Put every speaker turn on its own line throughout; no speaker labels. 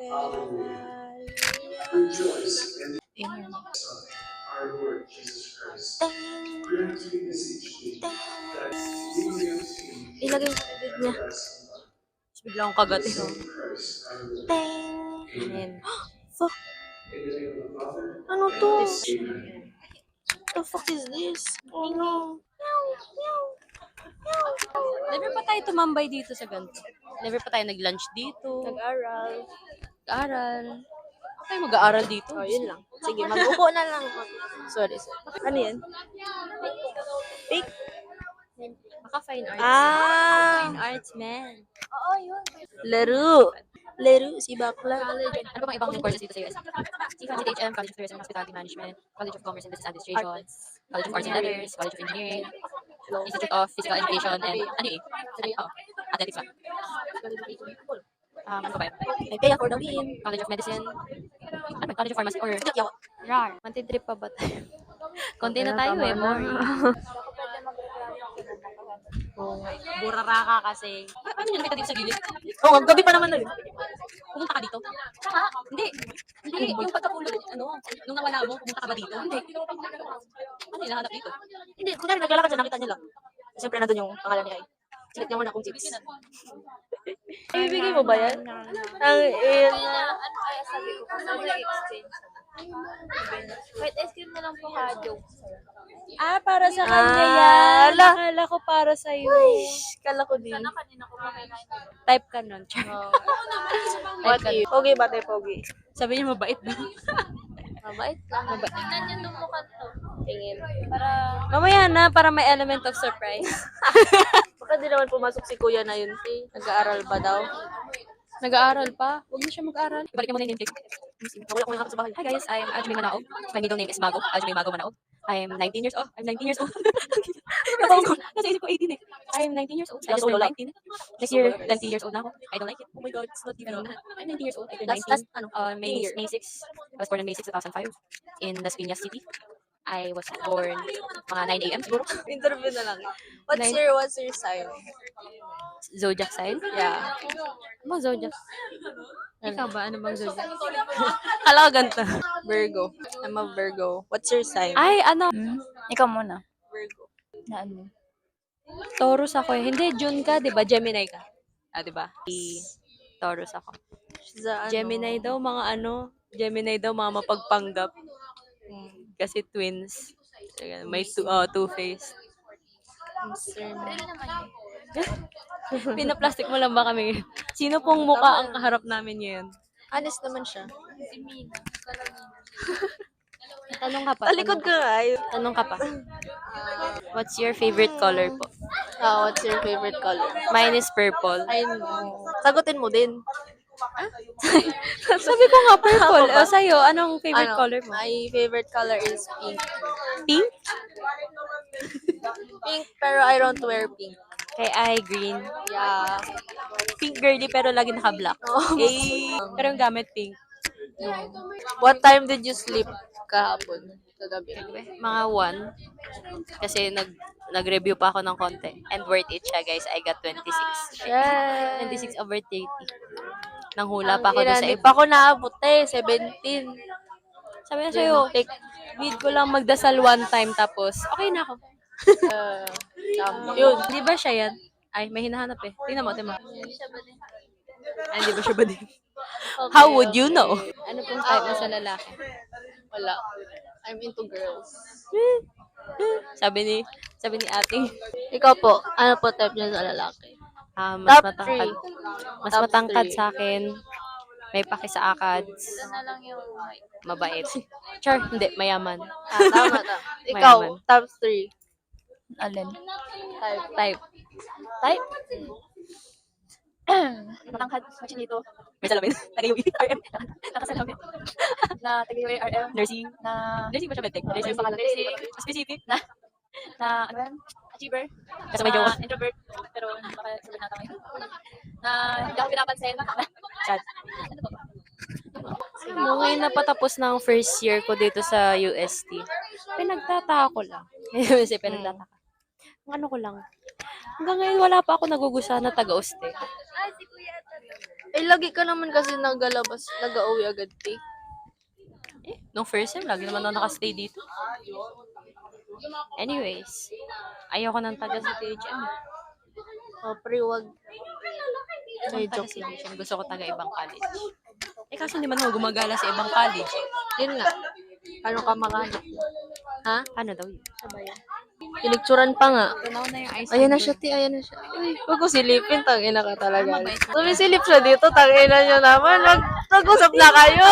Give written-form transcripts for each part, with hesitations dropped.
Ayan. Ilagay mo bibig niya. Bigla akong kagatin. Ayan. Fuck. Ano to? The fuck is this? Oh no. Never pa tayo tumambay dito sa ganito. Never pa tayo nag-lunch dito.
Nag-aral.
Nag-aaral. Okay, mag-aaral dito.
Oh, yun lang. Sige, mag-upo na lang. Sorry. Ano yan? Pick?
Baka fine arts.
Ah!
Fine arts, man.
Oo, yun. Laro. Laro, si Bakla.
Ano ba ibang courses dito sa US? CHM, College of Tourism and Hospitality Management, College of Commerce and Business Administration, College of Arts and Letters, College of Engineering, Institute of Physical Education, and athletics ba? Ano ba yun?
May pay for the win.
College of Medicine, ano ba? College of Pharmacy, or RAR. Mantitrip pa ba tayo? Konti na tayo eh, more. Burara ka kasi. Paano nyo nakita dito sa gilid?
Oo, ang gabi pa naman na yun.
Pumunta ka dito? Tsaka, hindi. Yung pagkapulo, nung nawala mo, pumunta ka ba dito? Hindi. Ano yung nahanap dito?
Hindi, kunyari naglalakad siya, nakita niya lang. Siyempre nandun yung pangalan niya. Silit niya muna kung chips. Ibibigay mo ba yan? Ang
Ano kaya sabi ko kasi nag-exchange. Wait, ice cream na lang po ha, joke.
para sa kanya yan.
Akala ko para sa'yo.
Kala ko din.
Sana kanina ko pa
Type ka nun.
What if? Pogi ba tayo, Pogi?
Sabi niya mabait daw.
Mabait lang. Mabait.
tingnan niyo itong mukha to.
Tingin.
Para,
Mamaya na, para may element of surprise.
Baka di naman pumasok si Kuya na yun. Nag-aaral ba daw?
Nag-aaral pa? Huwag mo siya mag-aaral. Ibalik mo na yung name click.
Nawala ko yung sa bahay.
Hi guys, I'm Aljumay Manaog. My middle name is Mago. Aljumay Mago Manaog. I'm 19 years old. I'm 19 years old. Nasa isip ko 18 eh. I'm 19 years old. I just turned 19. Next year, 20 years old na ako. I don't like it. Oh my God, it's not even I'm 19 years old. I turned 19. May 6. I was born on May 6, 2005 in Las Piñas City. I was born mga 9 a.m. siguro.
Interview na lang. What's your sign?
Zodiac sign?
Yeah.
Ano bang zodiac? Ikaw ba? Ano bang zodiac? Kala ko ganito.
Virgo. I'm a Virgo. What's your sign?
Ay, ano?
ikaw muna.
Virgo.
Na ano?
Taurus ako eh. Hindi, June ka, di ba? Gemini ka. Ah, di ba? Taurus ako. Gemini daw, Gemini daw, mga mapagpanggap. Kasi twins. May two-faced. Pinaplastic mo lang ba kami? Sino pong mukha ang kaharap namin ngayon?
Honest naman siya.
Si Mina.
Tanong ka pa.
Talikod ka nga.
Tanong ka pa. What's your favorite color po?
What's your favorite color?
Mine is purple.
I know. Sagutin mo din.
Sabi ko nga purple. O sa'yo, anong favorite color mo?
My favorite color is pink.
Pink?
Pink, pero I don't wear pink.
Kay I green.
Yeah.
Pink girly pero lagi naka-black. Pero yung gamit pink.
What time did you sleep kahapon? Sa gabi.
Mga 1. Kasi nag-review pa ako ng konti. And worth it siya, guys. I got 26.
Yeah.
26 over 30. Nanghula pa ako doon sa
Hindi
iba.
pa ako naabot 17.
Sabi na sa'yo, need ko lang magdasal one time tapos okay na ako.
Yun.
Di ba siya yan? Ay, may hinahanap eh. Tingnan mo, tingnan mo. Ay, di ba siya ba din? How would you know? Ano pong type mo sa lalaki?
Wala. I'm into girls.
Sabi ni ating,
Ikaw po, ano po type niya sa lalaki?
mas
Top
matangkad.
three.
Mas
Top
matangkad
three.
sa akin. May paki sa akads.
na lang yung
Mabait. Char, hindi. Mayaman.
Tama. Ikaw,
Mayaman.
top 3.
alin.
Type.
Type? Matangkad, machinito.
May salamin. Tagay-uwi. RM.
Nakasalamin. Na taga RM.
Nursing.
Na
Nursing ba siya medtech?
nursing
Nursing
pangalan. Nursing.
Specific.
Na ano yan? Achiever.
Kasi may jowa.
Introvert. Pero baka sabihin natin ngayon. Na hindi ako pinapansin.
Chat.
Ano ba ba?
Nung ngayon napatapos ng first year ko dito sa UST, pinagtataka ko lang. Kasi pinagtataka. Ang ano ko lang. Hanggang ngayon wala pa ako nagugustuhan na taga-uste.
Ay, lagi ka naman kasi nagalabas, nag-uwi agad, te.
Nung first sem, lagi naman ako nakastay dito. Anyways, ayoko ng taga sa THM.
Oh, pre, wag.
Ay, taga sa THM. Gusto ko taga ibang college. Kaso hindi man ako gumagala sa ibang college.
Yun nga. Paano ka makahanap? Ha?
Ano daw yun?
Pinicturan pa nga.
Tunaw na yung ice
Ayan na siya, te. Ayan na siya. Uy, huwag ko silipin. Tangina ka talaga. Sumisilip siya dito. Tangina niya naman. Nag-usap na kayo.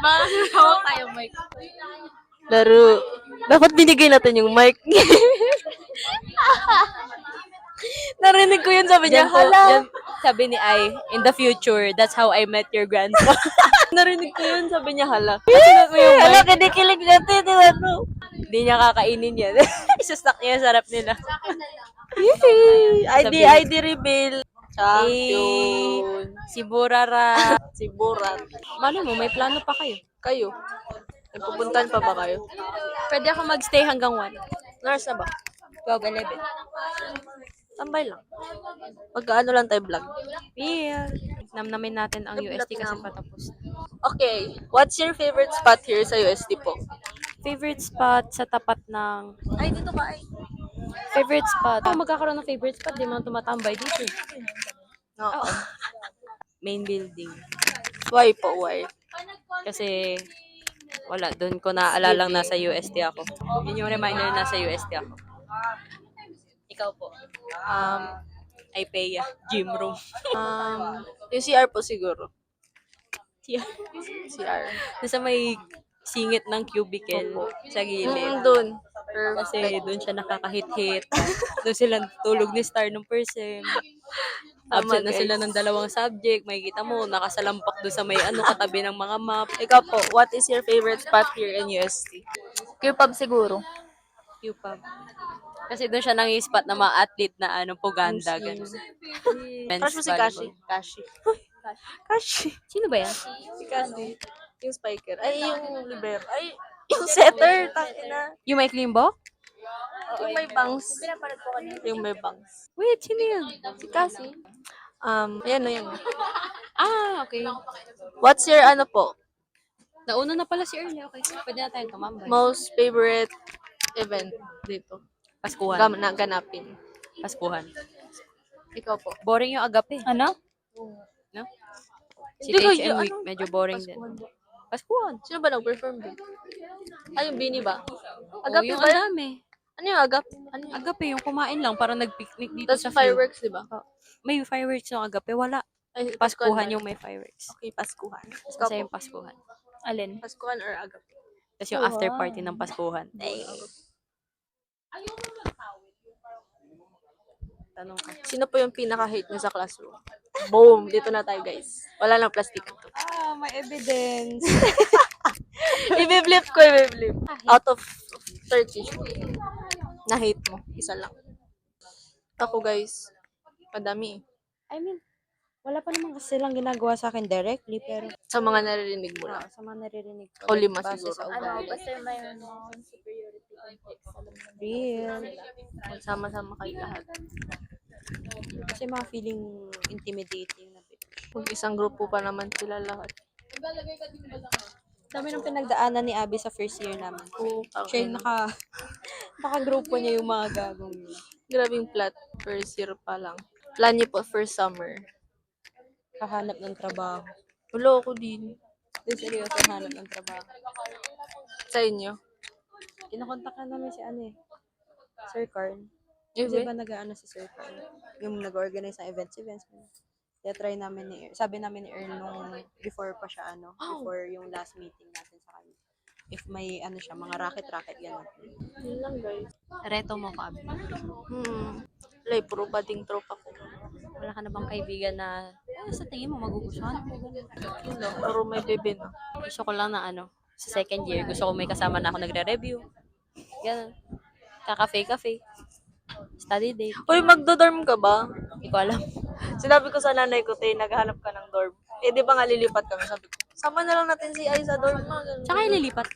Bakit hawak tayo, Mike?
Laro. Dapat binigay natin yung mic. Narinig ko yun, sabi niya, hala.
Sabi ni Ai, in the future, that's how I met your grandpa.
Narinig ko yun, sabi niya, hala.
Sinot mo yung
Hala,
mic.
kinikilig natin. Ano?
Hindi niya kakainin yan. Isastack niya sa harap nila.
Yay!
Sabi-
ID reveal. Champion.
Si Burara.
Si Borat.
Mali mo, may plano pa kayo.
Kayo? May pupuntahan pa ba kayo?
Pwede ako magstay hanggang 1.
Nurse na ba?
12, 11.
Tambay lang. Pagkaano lang tayo vlog.
Yeah. Namnamin natin ang UST kasi patapos.
Okay. What's your favorite spot here sa UST po?
Favorite spot sa tapat ng...
Ay, dito ka ay.
Favorite spot? Kung magkakaroon ng favorite spot, di man tumatambay dito.
No.
Main building.
Why po? Why?
Kasi wala, doon ko naalalang nasa UST ako. Yun yung reminder na nasa UST ako. Ikaw po. IPEA, gym room.
Yung CR po siguro.
CR.
CR.
Nasa may singit ng cubicle sa gilid.
Doon.
Kasi doon siya nakakahit-hit. Doon sila tulog ni Star nung person. Absent na
guys.
sila ng 2 subject. Makikita mo, nakasalampak doon sa may katabi ng mga map.
Ikaw po, what is your favorite spot here in UST? Q-Pub siguro.
Q-Pub. Kasi doon siya nang-spot na mga athlete na puganda. Ganun. Men's
Crush mo si Kashi.
volleyball.
Kashi. Kashi.
Sino ba yan?
Si Kashi. Yung spiker. Ay, yung libero. Ay, yung setter. Takina.
Yung may Klimbo?
Yung may bangs. Yung may bangs.
Wait, sino yun?
Si Kashi. Ayan na yun.
Okay.
What's your po?
Nauna na pala si Early. Okay. Pwede na tayong tumambay.
Most favorite event dito?
Paskuhan.
Ganapin.
Paskuhan.
Ikaw po.
Boring yung agape.
Ano?
No? Si
Hindi ko
THM
yun,
week, medyo boring din. Paskuhan.
Sino ba nag-perform din? Ay, yung Bini ba?
Agape
Agape
yung
ba?
dami.
Ano yung agap? Ano yung
Agape yung kumain lang, parang nag-picnic dito
Tapos
sa field.
fireworks, di ba?
May fireworks yung agape, wala.
Ay,
Paskuhan
ba?
yung may fireworks.
Okay, Paskuhan. Ikaw
Kasi
po.
yung Paskuhan.
Alin?
Paskuhan or agap?
Tapos yung after party ng Paskuhan. Tanong ka.
Sino po yung pinaka-hate niyo sa classroom? Boom! Dito na tayo, guys. Wala lang plastic to.
May evidence.
Ibe-blip ko, ibe-blip. Out of 30. Na-hate mo. Isa lang. Ako, guys. Madami.
I mean, wala pa naman kasi silang ginagawa sa akin directly, pero
Sa mga naririnig mo lang.
sa mga naririnig ko.
O 5
base
siguro.
sa
Ano,
ugali.
basta mayroon mo superiority complex. Alam mo na.
Real.
Sama-sama kayo lahat.
Kasi mga feeling intimidating na bit.
Kung isang grupo pa naman sila lahat.
Dami ng pinagdaanan ni Abby sa first year namin.
Oo,
Siya yung nakagrupo niya yung mga gagong yun.
Grabing flat. First year pa lang. Plan niyo po first summer.
Kahanap ng trabaho.
Wala ako din.
Hindi seryoso, hanap ng trabaho.
Sa inyo?
Kinakontakan namin si Sir Carl.
Yung
Kasi ba nag-ano si Sir Carl? Yung nag-organize ng events. Kaya try namin ni Earl. Sabi namin ni Earl nung before pa siya before yung last meeting natin sa kanya. If may siya, mga racket gano'n.
Yun lang, guys.
Reto mo ka, Abby.
Wala, puro bading tropa ko.
Wala ka na bang kaibigan na sa tingin mo magugustuhan mo?
Yun lang, puro may bebe na.
Gusto ko lang na sa second year, gusto ko may kasama na ako nagre-review. Ganun. Kaka-cafe. Study date.
Uy, magdo-dorm ka ba?
Hindi ko alam.
Sinabi ko sa nanay ko, te, naghahanap ka ng dorm. Eh, di ba nga lilipat kami? Sabi ko, sama na lang natin si Ai sa dorm mo. Ganun.
Tsaka ililipat.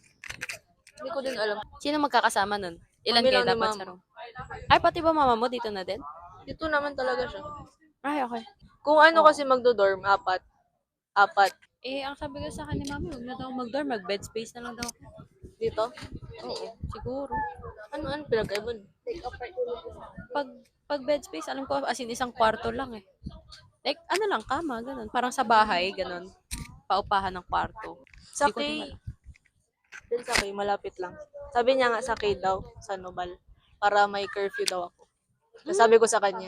Hindi ko din alam.
Sino magkakasama nun? Ilan
Kami
kayo
lang ni
dapat
Mama.
sa room? Ay, pati ba mama mo dito na din?
Dito naman talaga siya.
Ay, okay.
Kung ano kasi magdo-dorm, apat. Apat.
Eh, ang sabi ko sa akin ni mami, huwag na daw mag-dorm, mag-bed space na lang daw.
Dito?
Oo, siguro.
Ano pinag-iba?
Pag, pag bed space, alam ko, as in isang kwarto lang eh. Like, ano lang, kama, ganun. Parang sa bahay, ganun. Paupahan ng kwarto.
Sa
Di ko din
K,
alam.
din sa K, malapit lang. Sabi niya nga sa K daw, sa Nobal. Para may curfew daw ako. Tapos sabi ko sa kanya,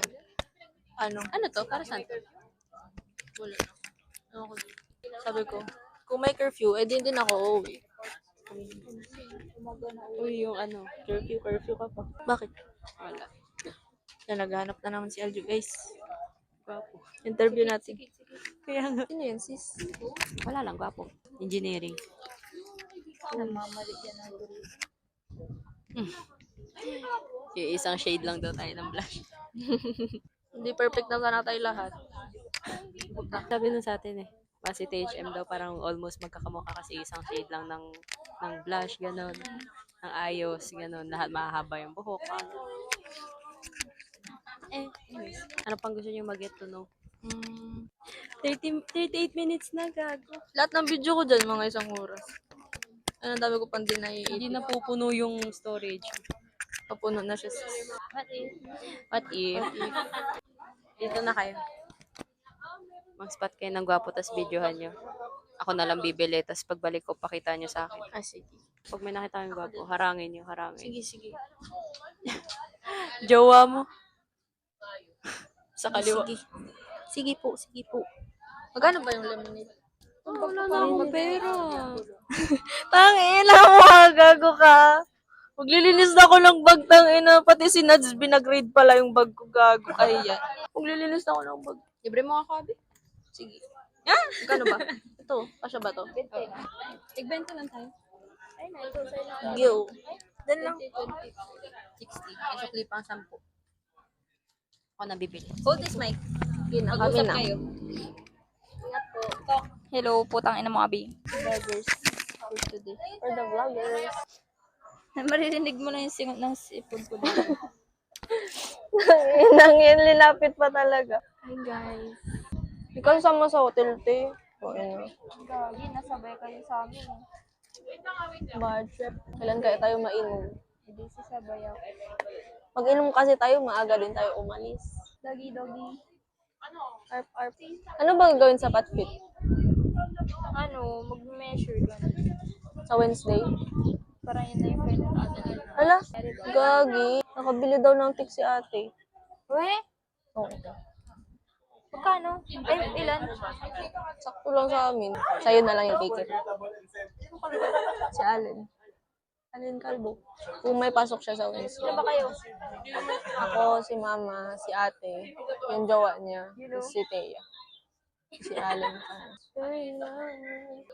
ano?
Ano to? Para saan to?
Wala na. Ano ko? Sabi ko, kung may curfew, eh din ako uuwi.
Uy, yung ano.
Curfew ka pa. Bakit?
Wala.
Yan, naghahanap na naman si Aljo, guys.
Gwapo.
Interview natin.
Kaya nga.
Sino yun, sis?
Wala lang, gwapo. Engineering.
Namamalit yan ng guru.
Yung isang shade lang daw tayo ng blush.
Hindi perfect na sana tayo lahat.
Sabi nun sa atin eh. Kasi THM daw parang almost magkakamukha kasi isang shade lang ng blush, gano'n. Ng ayos, gano'n. Lahat mahahaba yung buhok. Anyways. Ano pang gusto niyo mag-get to know? 38 minutes na, gago.
Lahat ng video ko dyan, mga isang oras. Ano, dami ko pang dinay.
Hindi na pupuno yung storage.
Papuno na siya, sis.
What if? Dito na kayo. Mag-spot kayo ng gwapo, tas videohan nyo. Ako na lang bibili, tas pagbalik ko, pakita nyo sa akin.
Ah, sige.
Pag may nakita kayong gwapo, harangin nyo, harangin.
Sige.
Jowa mo. Sa kaliwa.
Sige po. Magkano ba yung lemonade?
Wala na akong pera.
Tangina mo, gago ka. Maglilinis na ako ng bag, tangina. Pati si Nads, binagrade pala yung bag ko, gago. Kaya. Maglilinis na ako ng bag.
Libre mo ako, Abi?
Sige. Ah? Magkano ba? Ito, kasya ba to?
Tigbenta lang tayo.
Ay, na, ito sa'yo lang.
Yo. Dan lang.
20.
60. Ang sukli pang 10. Ako na bibili.
Hold this mic. Kami
Mag-usap
na.
kayo.
Hello, putang ina mga abi.
Vloggers. For today. For the vloggers.
Maririnig mo na yung singot ng sipod ko dito.
Nangin, linapit pa talaga.
Hi guys.
Ikaw sama sa hotel, te. O, ano.
Gagi, nasabay kayo sa amin.
Bad trip. Kailan kaya tayo mainom?
Hindi sasabay ako.
Mag-inom kasi tayo, maaga din tayo umalis.
Doggy.
Arp. Ano ba gagawin sa Patfit?
Ano, mag-measure ka na.
Sa Wednesday?
Parang yun na yung final ano.
Ala, gagi. Nakabili daw ng tick si ate.
We?
Oo.
Magkano? Ay, ilan?
Sakto lang sa amin. Sa'yo na lang yung ticket. Si Allen. Allen Calvo. Kung may pasok siya sa Wednesday.
Sino ba kayo?
Ako, si mama, si ate, yung jowa niya, si Thea. Si Allen.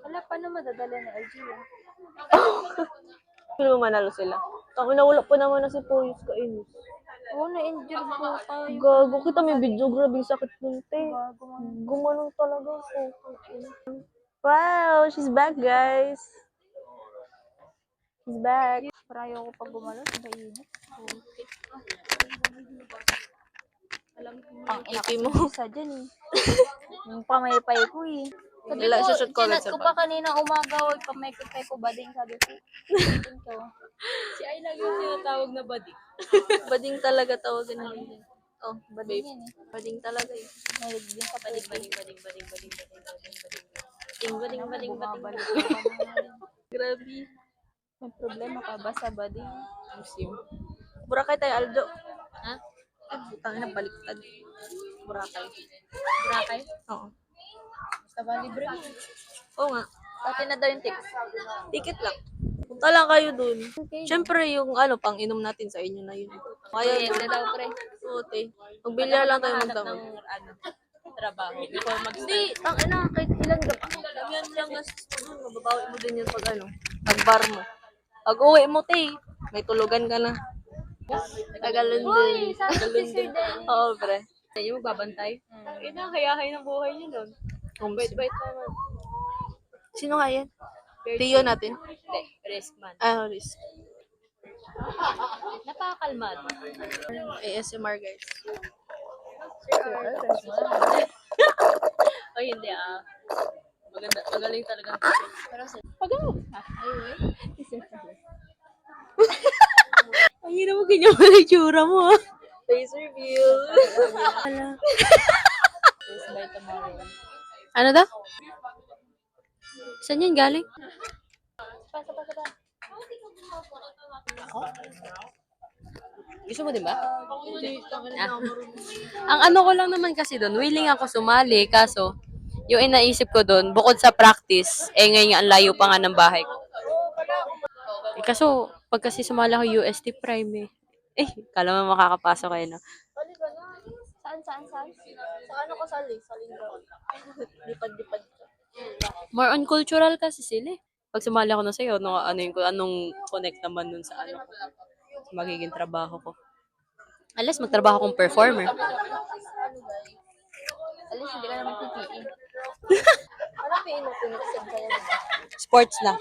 Wala pa na madadala na LG.
Pero manalo sila. Ako wala pa naman na si Poyos kainis.
Oo, na-injure po tayo.
Gago, kita may video, grabe yung sakit ng te.
Bago man.
Gumanong talaga. Wow, she's back, guys. She's back.
Para ayoko pag gumalaw, kainit. Ang
Iki mo.
isa dyan eh. Yung pamaypay ko eh. Sabi
Wala,
ko,
shoot ko ulit
chinat
sa
ko pa kanina umaga, huwag pamaypay ko bading, sabi ko. Ito.
Si Ay lagi yung tinatawag na badi.
Bading talaga tawagan natin. Oh,
Bading
babe.
yan eh.
Bading talaga eh.
Mahilig din sa
Bading.
Bading.
Bumabalik naman.
Grabe.
May problema ka ba sa bading?
Museum. Burakay tayo, Aldo.
Ha?
Butang na baliktad. Burakay.
Burakay?
Oo.
Basta ba libre mo?
Oo nga.
Pati na daw yung tips.
Ticket lang. Punta lang kayo dun. Siyempre, yung pang inom natin sa inyo na yun. Kaya
Libre daw, pre.
Ote. Magbilya lang tayo
Maghanap
magdamag.
ng trabaho before mag-start.
Hindi, kahit ilang gabi. Yan lang mababawi mo din yun pag bar mo. Pag uwi mo, te, may tulugan ka na. Tagalon din.
sabi si Sir Dan.
Oo, pre.
Yung magbabantay? Inakayahay ng buhay niyo doon. Bait naman.
Sino nga yan? Tiyo natin.
Hindi, risk man.
Risk.
Napakalmado.
ASMR, guys. O hindi Maganda, magaling talaga.
Pero sa...
Pagaw.
Ay,
Ang hirap mo ganyan mo na itsura mo. Face reveal.
Please by tomorrow.
Ano daw? Saan yan galing?
Pasa.
Gusto mo din ba? Ang ano ko lang naman kasi doon, willing ako sumali, kaso yung inaisip ko doon, bukod sa practice, ngayon ang layo pa nga ng bahay ko. Kaso, pag kasi sumali ako UST Prime kala mo makakapasok kayo na.
Sali ka na. Saan? Sa ano ka sali? Sa linggo. Lipad-lipad ka.
More on cultural kasi sila. Pag sumali ako na sa'yo, anong connect naman nun sa ano ko, sa magiging trabaho ko. Unless magtrabaho kong performer.
At least hindi ka naman PPE. Ano PPE mo? Pinag-send sa'yo.
Sports na.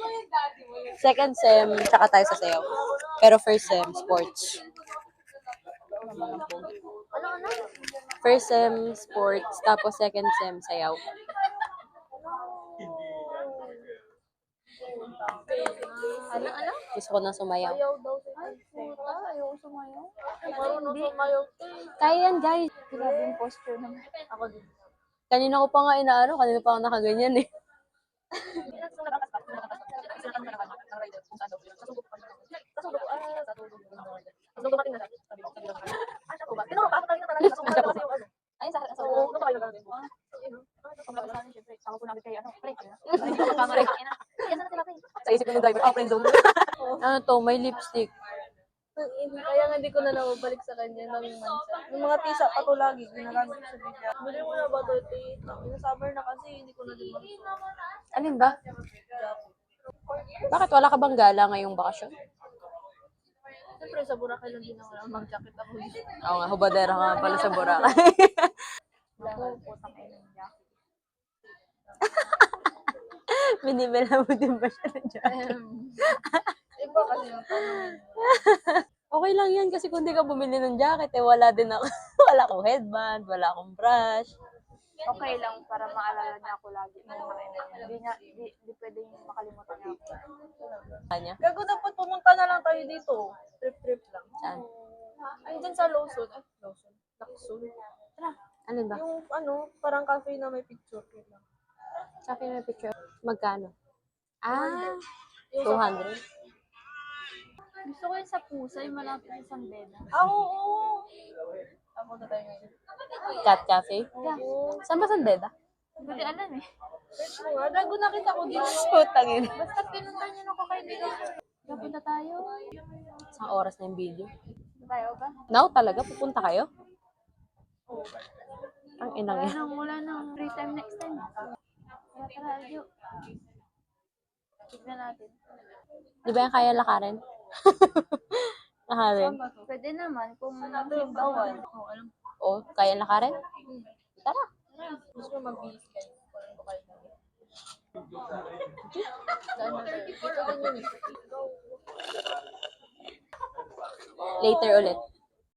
Second sem, tsaka tayo sa sayaw. Pero first sem, sports.
Ano?
First sem, sports. Tapos second sem, sayaw.
Ano?
Gusto ko na sumayaw.
Ayaw daw sa puta. Ayaw sumayaw. Marunong sumayaw.
Kaya yan, guys.
Grabe yung posture naman. Ako din.
Kanina ko pa nga kanina pa ako nakaganyan Sa isip ko ng driver, friend zone. Ano to, may lipstick.
Kaya nga hindi ko na nababalik sa kanya ng mansa. Yung mga tisa pa to lagi, ginagamit ko sa bigla. Bili mo na ba ito? Yung summer na kasi, hindi ko na din mag-suot.
Alin ba? Bakit wala ka bang gala ngayong bakasyon?
Siyempre, sa Boracay lang din ako lang mag-jacket ako.
Oo nga, hubadera ka pala sa Boracay.
Ako, putang ina niya.
Binibila mo din ba siya ng jacket?
Iba kasi yung tanong.
Okay lang yan kasi kung di ka bumili ng jacket, wala din ako. Wala akong headband, wala akong brush.
Okay lang para maalala niya ako lagi. Hindi pwedeng makalimutan niya ako.
Kanya?
Gago, dapat pumunta na lang tayo dito. Trip lang.
Saan?
Ay, dyan sa Lawson. Lawson. Tara.
Alin ba?
Yung parang cafe na may picture. Lang.
Sa akin may picture. Magkano? Ah,
Yung
200.
Gusto ko yung sa pusa, yung malapit sa San Beda. Oo. Ako na tayo ngayon.
Cat Cafe?
Oo.
Saan ba San Beda?
Hindi alam eh. Search mo nga. Dago nakita ko dito.
Putangin.
Basta pinunta niyo na ko kaibigan. Napunta tayo.
Isang oras na yung video.
Tayo ba?
Now talaga, pupunta kayo? Ang inang yan.
Wala nang free time next time. Tara, ayo. Tignan natin.
Di ba yan kaya lakarin? Lakarin?
Pwede naman kung bawal.
O, kaya lakarin? Tara.
Gusto mo mag-beef kayo?
Later ulit.